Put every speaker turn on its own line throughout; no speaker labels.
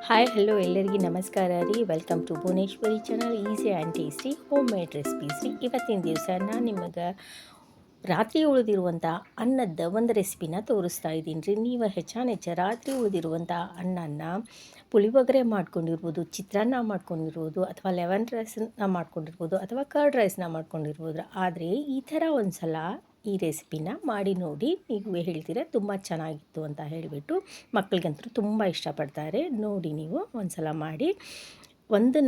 Hi hello ಎಲ್ಲರಿಗೂ ನಮಸ್ಕಾರ ರೀ. Welcome to Bhuvaneshwari channel. Easy and tasty homemade recipes ರೀ. ಇವತ್ತಿನ ದಿವಸ ನಾನು ನಿಮಗೆ ರಾತ್ರಿ ಉಳಿದಿರುವಂಥ ಅನ್ನದ ಒಂದು ರೆಸಿಪಿನ ತೋರಿಸ್ತಾ ಇದ್ದೀನಿ ರೀ. ನೀವು ಹೆಚ್ಚಾನೆಚ್ಚ ರಾತ್ರಿ ಉಳಿದಿರುವಂಥ ಅನ್ನನ ಪುಳಿಯೋಗರೆ ಮಾಡ್ಕೊಂಡಿರ್ಬೋದು, ಚಿತ್ರಾನ್ನ ಮಾಡ್ಕೊಂಡಿರ್ಬೋದು, ಅಥವಾ ಲೆಮನ್ ರೈಸನ್ನ ಮಾಡ್ಕೊಂಡಿರ್ಬೋದು, ಅಥವಾ ಕರ್ಡ್ ರೈಸ್ನ ಮಾಡ್ಕೊಂಡಿರ್ಬೋದು. ಆದರೆ ಈ ಥರ ಒಂದು ಸಲ ಈ ರೆಸಿಪಿನ ಮಾಡಿ ನೋಡಿ, ನೀವು ಹೇಳ್ತೀರಾ ತುಂಬ ಚೆನ್ನಾಗಿತ್ತು ಅಂತ ಹೇಳಿಬಿಟ್ಟು. ಮಕ್ಕಳಿಗಂತೂ ತುಂಬ ಇಷ್ಟಪಡ್ತಾರೆ. ನೋಡಿ ನೀವು ಒಂದು ಸಲ ಮಾಡಿ.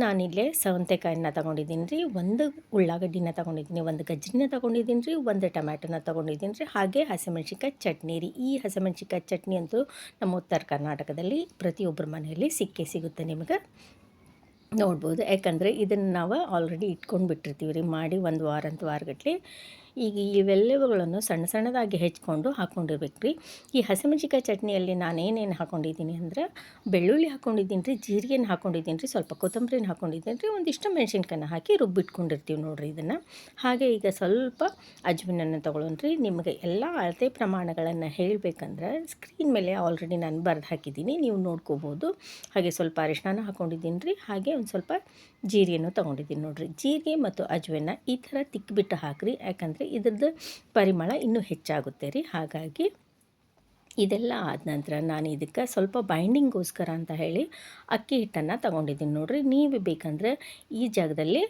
ನಾನಿಲ್ಲೇ ಸೌತೆಕಾಯಿನ ತೊಗೊಂಡಿದ್ದೀನಿ ರೀ, ಒಂದು ಉಳ್ಳಾಗಡ್ಡಿನ ತೊಗೊಂಡಿದ್ದೀನಿ, ಒಂದು ಗಜ್ಜರಿನ ತೊಗೊಂಡಿದ್ದೀನಿ ರೀ, ಒಂದು ಟೊಮ್ಯಾಟೊನ ತೊಗೊಂಡಿದ್ದೀನಿ ರೀ, ಹಾಗೆ ಹಸಿಮೆಣ್ಸಿನ್ಕಾಯಿ ಚಟ್ನಿ ರೀ. ಈ ಹಸಿಮೆಣ್ಸಿನ್ಕಾಯಿ ಚಟ್ನಿ ಅಂತೂ ನಮ್ಮ ಉತ್ತರ ಕರ್ನಾಟಕದಲ್ಲಿ ಪ್ರತಿಯೊಬ್ಬರ ಮನೆಯಲ್ಲಿ ಸಿಗುತ್ತೆ ನಿಮಗೆ ನೋಡ್ಬೋದು. ಯಾಕಂದರೆ ಇದನ್ನು ನಾವು ಆಲ್ರೆಡಿ ಇಟ್ಕೊಂಡು ಬಿಟ್ಟಿರ್ತೀವಿ ರೀ ಮಾಡಿ ಒಂದು ವಾರಗಟ್ಟಲೆ. ಈಗ ಇವೆಲ್ಲವುಗಳನ್ನು ಸಣ್ಣ ಸಣ್ಣದಾಗಿ ಹೆಚ್ಕೊಂಡು ಹಾಕ್ಕೊಂಡಿರ್ಬೇಕು ರೀ. ಈ ಹಸಿಮೆಣ್ಸಿನ್ಕಾಯಿ ಚಟ್ನಿಯಲ್ಲಿ ನಾನೇನೇನು ಹಾಕ್ಕೊಂಡಿದ್ದೀನಿ ಅಂದರೆ, ಬೆಳ್ಳುಳ್ಳಿ ಹಾಕ್ಕೊಂಡಿದ್ದೀನಿ ರೀ, ಜೀರಿಗೆನ ಹಾಕ್ಕೊಂಡಿದ್ದೀನಿ ರೀ, ಸ್ವಲ್ಪ ಕೊತ್ತಂಬರಿನ ಹಾಕ್ಕೊಂಡಿದ್ದೀನಿ ರೀ, ಒಂದಿಷ್ಟು ಮೆಣಸಿನ್ಕಾಯಿನ ಹಾಕಿ ರುಬ್ಬಿಟ್ಕೊಂಡಿರ್ತೀವಿ ನೋಡಿರಿ ಇದನ್ನು. ಹಾಗೆ ಈಗ ಸ್ವಲ್ಪ ಅಜ್ವಾನನ್ನು ತೊಗೊಳ್ಳೋಣ್ರಿ. ನಿಮಗೆ ಎಲ್ಲ ಅಳತೆ ಪ್ರಮಾಣಗಳನ್ನು ಹೇಳಬೇಕಂದ್ರೆ ಸ್ಕ್ರೀನ್ ಮೇಲೆ ಆಲ್ರೆಡಿ ನಾನು ಬರೆದು ಹಾಕಿದ್ದೀನಿ, ನೀವು ನೋಡ್ಕೋಬೋದು. ಹಾಗೆ ಸ್ವಲ್ಪ ಅರಿಶಿನ ಹಾಕ್ಕೊಂಡಿದ್ದೀನಿ ರೀ, ಹಾಗೆ ಒಂದು ಸ್ವಲ್ಪ ಜೀರಿಗೆನೂ ತೊಗೊಂಡಿದ್ದೀನಿ ನೋಡಿರಿ. ಜೀರಿಗೆ ಮತ್ತು ಅಜ್ವಾನ ಈ ಥರ ತಿಕ್ಕಿಬಿಟ್ಟು ಹಾಕಿರಿ, ಯಾಕಂದರೆ ಇದ್ರದ್ದು ಪರಿಮಳ ಇನ್ನೂ ಹೆಚ್ಚಾಗುತ್ತೆ ರೀ. ಹಾಗಾಗಿ ಇದೆಲ್ಲ ಆದ ನಂತರ ನಾನು ಇದಕ್ಕೆ ಸ್ವಲ್ಪ ಬೈಂಡಿಂಗ್ಗೋಸ್ಕರ ಅಂತ ಹೇಳಿ ಅಕ್ಕಿ ಹಿಟ್ಟನ್ನು ತೊಗೊಂಡಿದ್ದೀನಿ ನೋಡಿರಿ. ನೀವು ಬೇಕಂದರೆ ಈ ಜಾಗದಲ್ಲಿ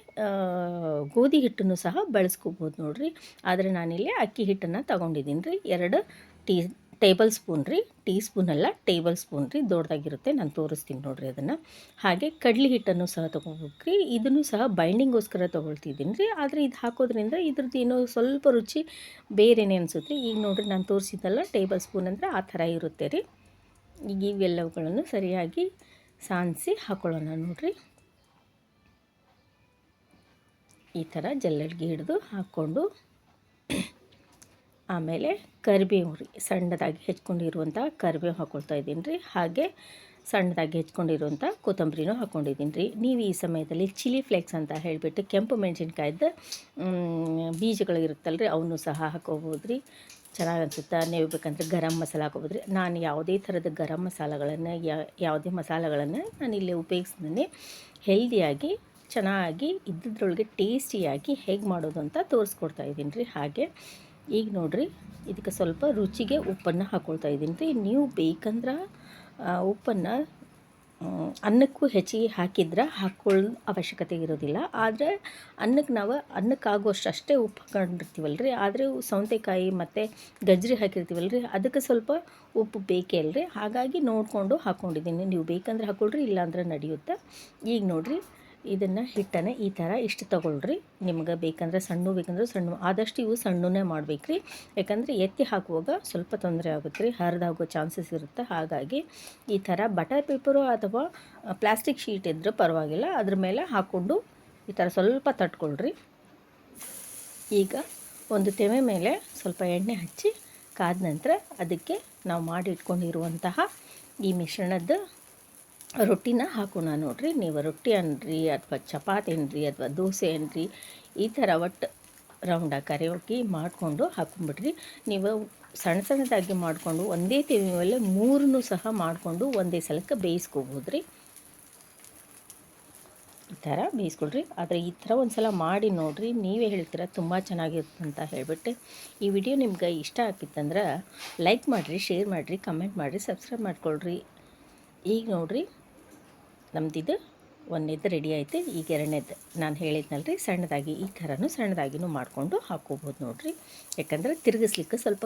ಗೋಧಿ ಹಿಟ್ಟನ್ನು ಸಹ ಬಳಸ್ಕೋಬೋದು ನೋಡಿರಿ. ಆದರೆ ನಾನಿಲ್ಲಿ ಅಕ್ಕಿ ಹಿಟ್ಟನ್ನು ತೊಗೊಂಡಿದ್ದೀನಿ ರೀ. 2 ಟೇಬಲ್ ಸ್ಪೂನ್ ರೀ, ಟೀ ಸ್ಪೂನ್ ಅಲ್ಲ ಟೇಬಲ್ ಸ್ಪೂನ್ ರೀ, ದೊಡ್ಡದಾಗಿರುತ್ತೆ. ನಾನು ತೋರಿಸ್ತೀನಿ ನೋಡಿರಿ ಅದನ್ನು. ಹಾಗೆ ಕಡ್ಲೆ ಹಿಟ್ಟನ್ನು ಸಹ ತೊಗೋಬೇಕ್ರಿ. ಇದನ್ನು ಸಹ ಬೈಂಡಿಂಗ್ಗೋಸ್ಕರ ತೊಗೊಳ್ತಿದ್ದೀನಿ ರೀ. ಆದರೆ ಇದು ಹಾಕೋದ್ರಿಂದ ಇದ್ರದ್ದು ಏನೋ ಸ್ವಲ್ಪ ರುಚಿ ಬೇರೆನೇ ಅನಿಸುತ್ತೆ. ಈಗ ನೋಡಿರಿ ನಾನು ತೋರಿಸಿದ್ದಲ್ಲ ಟೇಬಲ್ ಸ್ಪೂನ್ ಅಂದರೆ ಆ ಥರ ಇರುತ್ತೆ ರೀ. ಈಗ ಇವೆಲ್ಲವುಗಳನ್ನು ಸರಿಯಾಗಿ ಸಾಣಿಸಿ ಹಾಕ್ಕೊಳ್ಳೋಣ ನೋಡಿರಿ. ಈ ಥರ ಜಲ್ಲಡಿಗೆ ಹಿಡಿದು ಹಾಕ್ಕೊಂಡು, ಆಮೇಲೆ ಕರಿಬೇವು ರೀ, ಸಣ್ಣದಾಗಿ ಹೆಚ್ಕೊಂಡಿರುವಂಥ ಕರಿಬೇವು ಹಾಕ್ಕೊಳ್ತಾ ಇದ್ದೀನಿ ರೀ. ಹಾಗೆ ಸಣ್ಣದಾಗಿ ಹೆಚ್ಕೊಂಡಿರುವಂಥ ಕೊತ್ತಂಬರಿನೂ ಹಾಕ್ಕೊಂಡಿದ್ದೀನಿ ರೀ. ನೀವು ಈ ಸಮಯದಲ್ಲಿ ಚಿಲ್ಲಿ ಫ್ಲೇಕ್ಸ್ ಅಂತ ಹೇಳಿಬಿಟ್ಟು ಕೆಂಪು ಮೆಣಸಿನ್ಕಾಯ್ದು ಬೀಜಗಳು ಇರುತ್ತಲ್ಲ ರೀ, ಅವನ್ನೂ ಸಹ ಹಾಕೋಬೋದು ರೀ. ಚೆನ್ನಾಗಿ ಅನಿಸುತ್ತೆ. ನೀವು ಬೇಕಂದರೆ ಗರಂ ಮಸಾಲ ಹಾಕೋಬೋದು ರೀ. ನಾನು ಯಾವುದೇ ಥರದ ಗರಂ ಮಸಾಲಗಳನ್ನು ಯಾವುದೇ ಮಸಾಲೆಗಳನ್ನು ನಾನಿಲ್ಲಿ ಉಪಯೋಗಿಸ್ತೀನಿ. ಹೆಲ್ದಿಯಾಗಿ ಚೆನ್ನಾಗಿ ಇದ್ದದ್ರೊಳಗೆ ಟೇಸ್ಟಿಯಾಗಿ ಹೇಗೆ ಮಾಡೋದು ಅಂತ ತೋರಿಸ್ಕೊಡ್ತಾ ಇದ್ದೀನಿ ರೀ. ಹಾಗೆ ಈಗ ನೋಡಿರಿ ಇದಕ್ಕೆ ಸ್ವಲ್ಪ ರುಚಿಗೆ ಉಪ್ಪನ್ನು ಹಾಕ್ಕೊಳ್ತಾ ಇದ್ದೀನಿ ರೀ. ನೀವು ಬೇಕಂದ್ರೆ ಉಪ್ಪನ್ನು ಅನ್ನಕ್ಕೂ ಹೆಚ್ಚಿಗೆ ಹಾಕಿದ್ರೆ ಹಾಕ್ಕೊಳ್ಳೋ ಅವಶ್ಯಕತೆ ಇರೋದಿಲ್ಲ. ಆದರೆ ಅನ್ನಕ್ಕಾಗುವಷ್ಟು ಅಷ್ಟೇ ಉಪ್ಪು ಹಾಕೊಂಡಿರ್ತೀವಲ್ಲ ರೀ. ಆದರೆ ಸೌತೆಕಾಯಿ ಮತ್ತು ಗಜ್ಜರಿ ಹಾಕಿರ್ತೀವಲ್ಲ ರೀ, ಅದಕ್ಕೆ ಸ್ವಲ್ಪ ಉಪ್ಪು ಬೇಕೇ ಅಲ್ರಿ. ಹಾಗಾಗಿ ನೋಡಿಕೊಂಡು ಹಾಕ್ಕೊಂಡಿದ್ದೀನಿ. ನೀವು ಬೇಕಂದ್ರೆ ಹಾಕ್ಕೊಳ್ರಿ, ಇಲ್ಲಾಂದ್ರೆ ನಡೆಯುತ್ತೆ. ಈಗ ನೋಡಿರಿ ಇದನ್ನು ಹಿಟ್ಟನ್ನು ಈ ಥರ ಇಷ್ಟು ತೊಗೊಳ್ರಿ. ನಿಮ್ಗೆ ಬೇಕಂದ್ರೆ ಬೇಕಂದ್ರೆ ಸಣ್ಣ, ಆದಷ್ಟು ಇವು ಸಣ್ಣನೇ ಮಾಡ್ಬೇಕು ರೀ. ಯಾಕಂದರೆ ಎತ್ತಿ ಹಾಕುವಾಗ ಸ್ವಲ್ಪ ತೊಂದರೆ ಆಗುತ್ತೆ ರೀ, ಹರಿದಾಗೋ ಚಾನ್ಸಸ್ ಇರುತ್ತೆ. ಹಾಗಾಗಿ ಈ ಥರ ಬಟರ್ ಪೇಪರು ಅಥವಾ ಪ್ಲಾಸ್ಟಿಕ್ ಶೀಟ್ ಇದ್ದರೆ ಪರವಾಗಿಲ್ಲ, ಅದ್ರ ಮೇಲೆ ಹಾಕ್ಕೊಂಡು ಈ ಥರ ಸ್ವಲ್ಪ ತಟ್ಕೊಳ್ರಿ. ಈಗ ಒಂದು ತೆವೆ ಮೇಲೆ ಸ್ವಲ್ಪ ಎಣ್ಣೆ ಹಚ್ಚಿ ಕಾದ ನಂತರ ಅದಕ್ಕೆ ನಾವು ಮಾಡಿ ಇಟ್ಕೊಂಡಿರುವಂತಹ ಈ ಮಿಶ್ರಣದ ರೊಟ್ಟಿನ ಹಾಕೋಣ ನೋಡಿರಿ. ನೀವು ರೊಟ್ಟಿ ಅನ್ನ್ರಿ ಅಥವಾ ಚಪಾತಿ ಅನ್ನ್ರಿ ಅಥವಾ ದೋಸೆ ಅನ್ನ್ರಿ, ಈ ಥರ ಒಟ್ಟು ರೌಂಡಾಗಿ ಕರಿಯೋಕೆ ಮಾಡಿಕೊಂಡು ಹಾಕ್ಕೊಂಬಿಡ್ರಿ. ನೀವು ಸಣ್ಣದಾಗಿ ಮಾಡಿಕೊಂಡು ಒಂದೇ ತೆವೆ ಮೇಲೆ 3 ಸಹ ಮಾಡಿಕೊಂಡು ಒಂದೇ ಸಲಕ್ಕೆ ಬೇಯಿಸ್ಕೋಬೋದು ರೀ. ಈ ಥರ ಬೇಯಿಸ್ಕೊಳ್ರಿ. ಆದರೆ ಈ ಥರ ಒಂದು ಸಲ ಮಾಡಿ ನೋಡಿರಿ, ನೀವೇ ಹೇಳ್ತೀರ ತುಂಬ ಚೆನ್ನಾಗಿರುತ್ತೆ ಅಂತ ಹೇಳಿಬಿಟ್ಟು. ಈ ವಿಡಿಯೋ ನಿಮ್ಗೆ ಇಷ್ಟ ಆಗಿತ್ತಂದ್ರೆ ಲೈಕ್ ಮಾಡಿರಿ, ಶೇರ್ ಮಾಡಿರಿ, ಕಮೆಂಟ್ ಮಾಡಿರಿ, ಸಬ್ಸ್ಕ್ರೈಬ್ ಮಾಡ್ಕೊಳ್ರಿ. ಈಗ ನೋಡಿರಿ ನಮ್ದಿದು ಒಂದನೇದು ರೆಡಿ ಆಯಿತು. ಈಗ ಎರಡನೇದು ನಾನು ಹೇಳಿದ್ನಲ್ರಿ ಸಣ್ಣದಾಗಿ, ಈ ಥರನೂ ಸಣ್ಣದಾಗಿನೂ ಮಾಡಿಕೊಂಡು ಹಾಕ್ಕೋಬೋದು ನೋಡಿರಿ. ಯಾಕಂದರೆ ತಿರುಗಿಸ್ಲಿಕ್ಕೆ ಸ್ವಲ್ಪ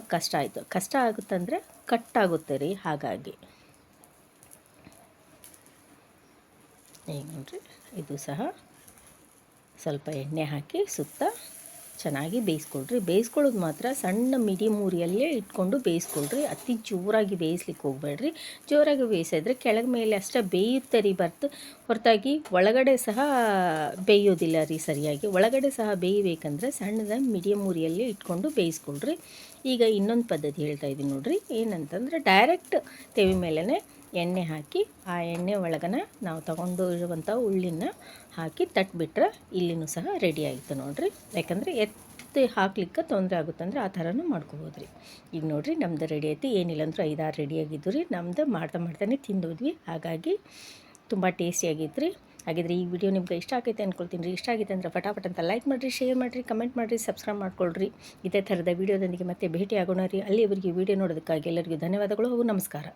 ಕಷ್ಟ ಆಗುತ್ತಂದರೆ ಕಟ್ಟಾಗುತ್ತೆ ರೀ. ಹಾಗಾಗಿ ಈಗ ನೋಡಿರಿ ಇದು ಸಹ ಸ್ವಲ್ಪ ಎಣ್ಣೆ ಹಾಕಿ ಸುತ್ತ ಚೆನ್ನಾಗಿ ಬೇಯಿಸ್ಕೊಳ್ರಿ. ಬೇಯಿಸ್ಕೊಳ್ಳೋದು ಮಾತ್ರ ಸಣ್ಣ ಮೀಡಿಯಮ್ ಉರಿಯಲ್ಲೇ ಇಟ್ಕೊಂಡು ಬೇಯಿಸ್ಕೊಳ್ರಿ. ಅತಿ ಜೋರಾಗಿ ಬೇಯಿಸ್ಲಿಕ್ಕೆ ಹೋಗಬೇಡ್ರಿ. ಜೋರಾಗಿ ಬೇಯಿಸಿದ್ರೆ ಕೆಳಗೆ ಮೇಲೆ ಅಷ್ಟೇ ಬೇಯುತ್ತೆ ರೀ, ಹೊರತಾಗಿ ಒಳಗಡೆ ಸಹ ಬೇಯೋದಿಲ್ಲ ರೀ ಸರಿಯಾಗಿ. ಒಳಗಡೆ ಸಹ ಬೇಯಬೇಕಂದ್ರೆ ಸಣ್ಣದಾಗಿ ಮೀಡಿಯಮ್ ಉರಿಯಲ್ಲೇ ಇಟ್ಕೊಂಡು ಬೇಯಿಸ್ಕೊಳ್ರಿ. ಈಗ ಇನ್ನೊಂದು ಪದ್ಧತಿ ಹೇಳ್ತಾ ಇದ್ದೀನಿ ನೋಡಿರಿ. ಏನಂತಂದರೆ ಡೈರೆಕ್ಟ್ ತೆವೆ ಮೇಲೇ ಎಣ್ಣೆ ಹಾಕಿ ಆ ಎಣ್ಣೆ ಒಳಗನ ನಾವು ತೊಗೊಂಡು ಇರುವಂಥ ಉಳ್ಳಿನ ಹಾಕಿ ತಟ್ಬಿಟ್ರೆ ಇಲ್ಲಿನೂ ಸಹ ರೆಡಿ ಆಯಿತು ನೋಡಿರಿ. ಯಾಕಂದರೆ ಎತ್ತಿ ಹಾಕ್ಲಿಕ್ಕೆ ತೊಂದರೆ ಆಗುತ್ತಂದ್ರೆ ಆ ಥರನೂ ಮಾಡ್ಕೋಬೋದು ರೀ. ಈಗ ನೋಡಿರಿ ನಮ್ಮದು ರೆಡಿ ಆಯಿತು. ಏನಿಲ್ಲ ಅಂದರೂ 5-6 ರೆಡಿಯಾಗಿದ್ದು ರೀ. ನಮ್ಮದು ಮಾಡ್ತಾನೆ ತಿಂದೋದ್ವಿ. ಹಾಗಾಗಿ ತುಂಬ ಟೇಸ್ಟಿಯಾಗಿತ್ತು ರೀ. ಹಾಗಿದ್ರೆ ಈ ವಿಡಿಯೋ ನಿಮ್ಗೆ ಇಷ್ಟ ಆಗೈತೆ ಅಂದ್ಕೊಳ್ತೀನಿ ರೀ. ಇಷ್ಟ ಆಗಿತ್ತು ಅಂದರೆ ಫಟಾಫಟ್ ಅಂತ ಲೈಕ್ ಮಾಡಿರಿ, ಶೇರ್ ಮಾಡಿರಿ, ಕಮೆಂಟ್ ಮಾಡಿರಿ, ಸಬ್ಸ್ಕ್ರೈಬ್ ಮಾಡ್ಕೊಳ್ರಿ. ಇದೇ ಥರದ ವಿಡಿಯೋದೊಂದಿಗೆ ಮತ್ತೆ ಭೇಟಿ ಆಗೋಣ ರೀ. ಅಲ್ಲಿವರೆಗೆ ವಿಡಿಯೋ ನೋಡೋದಕ್ಕಾಗಿ ಎಲ್ಲರಿಗೂ ಧನ್ಯವಾದಗಳು ಹಾಗೂ ನಮಸ್ಕಾರ.